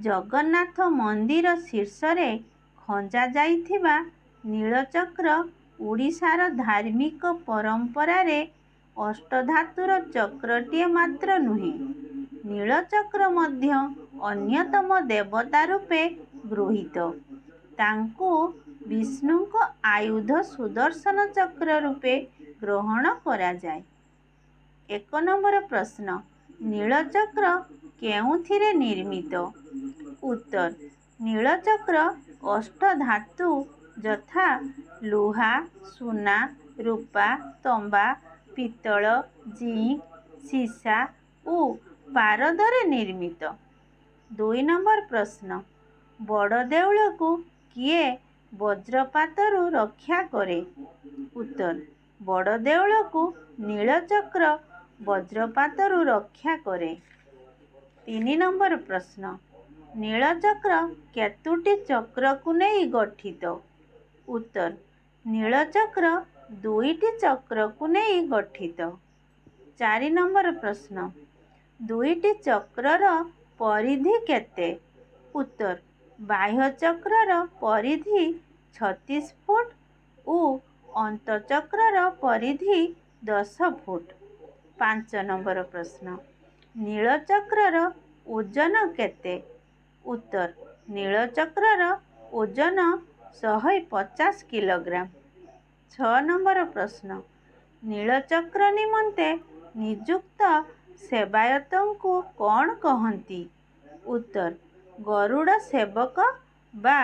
ଜଗନ୍ନାଥ ମନ୍ଦିର ଶୀର୍ଷରେ ଖଞ୍ଜା ଯାଇଥିବା ନୀଳଚକ୍ର ଓଡ଼ିଶାର ଧାର୍ମିକ ପରମ୍ପରାରେ ଅଷ୍ଟଧାତୁର ଚକ୍ରଟିଏ ମାତ୍ର ନୁହେଁ, ନୀଳଚକ୍ର ମଧ୍ୟ ଅନ୍ୟତମ ଦେବତା ରୂପେ ଗୃହୀତ। ତାଙ୍କୁ ବିଷ୍ଣୁଙ୍କ ଆୟୁଧ ସୁଦର୍ଶନ ଚକ୍ର ରୂପେ ଗ୍ରହଣ କରାଯାଏ। 1 ନମ୍ବର ପ୍ରଶ୍ନ, ନୀଳଚକ୍ର କେଉଁଥିରେ ନିର୍ମିତ? ଉତ୍ତର, ନୀଳଚକ୍ର ଅଷ୍ଟଧାତୁ ଯଥା ଲୁହା, ସୁନା, ରୂପା, ତମ୍ବା, ପିତ୍ତଳ, ଜିଙ୍କ, ସୀସା ଓ ପାରଦରେ ନିର୍ମିତ। 2 ନମ୍ବର ପ୍ରଶ୍ନ, ବଡ଼ଦେଉଳକୁ କିଏ ବଜ୍ରପାତରୁ ରକ୍ଷା କରେ? ଉତ୍ତର, ବଡ଼ଦେଉଳକୁ ନୀଳଚକ୍ର ବଜ୍ରପାତରୁ ରକ୍ଷା କରେ। 3 ନମ୍ବର ପ୍ରଶ୍ନ, ନୀଳଚକ୍ର କେତୋଟି ଚକ୍ରକୁ ନେଇ ଗଠିତ? ଉତ୍ତର, ନୀଳଚକ୍ର 2ଟି ଚକ୍ରକୁ ନେଇ ଗଠିତ। 4 ନମ୍ବର ପ୍ରଶ୍ନ, 2ଟି ଚକ୍ରର ପରିଧି କେତେ? ଉତ୍ତର, ବାହ୍ୟ ଚକ୍ରର ପରିଧି 36 ଫୁଟ ଓ ଅନ୍ତଃଚକ୍ରର ପରିଧି 10 ଫୁଟ। 5 ନମ୍ବର ପ୍ରଶ୍ନ, ନୀଳଚକ୍ରର ଓଜନ କେତେ? ଉତ୍ତର, ନୀଳଚକ୍ରର ଓଜନ 150 କିଲୋଗ୍ରାମ। 6 ନମ୍ବର ପ୍ରଶ୍ନ, ନୀଳଚକ୍ର ନିମନ୍ତେ ନିଯୁକ୍ତ ସେବାୟତଙ୍କୁ କ'ଣ କହନ୍ତି? ଉତ୍ତର, ଗରୁଡ଼ ସେବକ ବା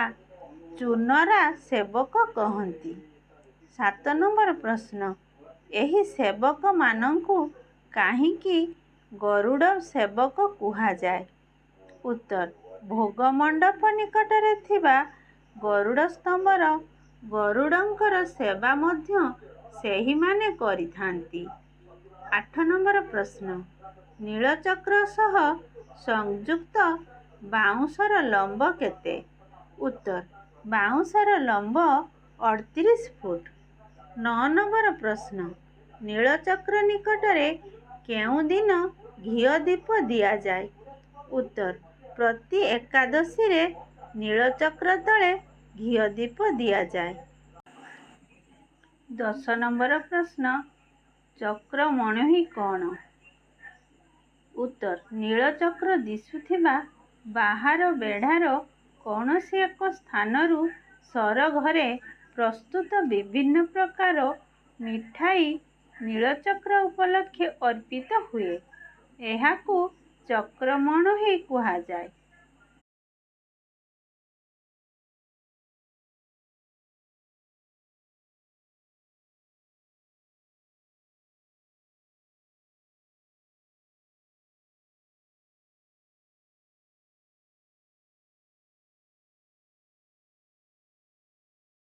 ଚୁନରା ସେବକ କହନ୍ତି। 7 ନମ୍ବର ପ୍ରଶ୍ନ, ଏହି ସେବକମାନଙ୍କୁ କାହିଁକି ଗରୁଡ଼ ସେବକ କୁହାଯାଏ? ଉତ୍ତର, ଭୋଗ ମଣ୍ଡପ ନିକଟରେ ଥିବା ଗରୁଡ଼ ସ୍ତମ୍ଭର ଗରୁଡ଼ଙ୍କର ସେବା ମଧ୍ୟ ସେହିମାନେ କରିଥାନ୍ତି। 8 ନମ୍ବର ପ୍ରଶ୍ନ, ନୀଳଚକ୍ର ସହ ସଂଯୁକ୍ତ ବାଉଁଶର ଲମ୍ବ କେତେ? ଉତ୍ତର, ବାଉଁଶର ଲମ୍ବ 38 ଫୁଟ। 9 ନମ୍ବର ପ୍ରଶ୍ନ, ନୀଳଚକ୍ର ନିକଟରେ କେଉଁ ଦିନ ଘିଅ ଦୀପ ଦିଆଯାଏ? ଉତ୍ତର, ପ୍ରତି ଏକାଦଶୀରେ ନୀଳଚକ୍ର ତଳେ ଘିଅ ଦୀପ ଦିଆଯାଏ। 10 ନମ୍ବର ପ୍ରଶ୍ନ, ଚକ୍ରମଣୋହି କ'ଣ? ଉତ୍ତର, ନୀଳଚକ୍ର ଦିଶୁଥିବା ବାହାର ବେଢ଼ାର କୌଣସି ଏକ ସ୍ଥାନରୁ ସରଘରେ ପ୍ରସ୍ତୁତ ବିଭିନ୍ନ ପ୍ରକାର ମିଠାଇ ନୀଳଚକ୍ର ଉପଲକ୍ଷେ ଅର୍ପିତ ହୁଏ। ଏହାକୁ ଚକ୍ରମଣୋହି କୁହାଯାଏ।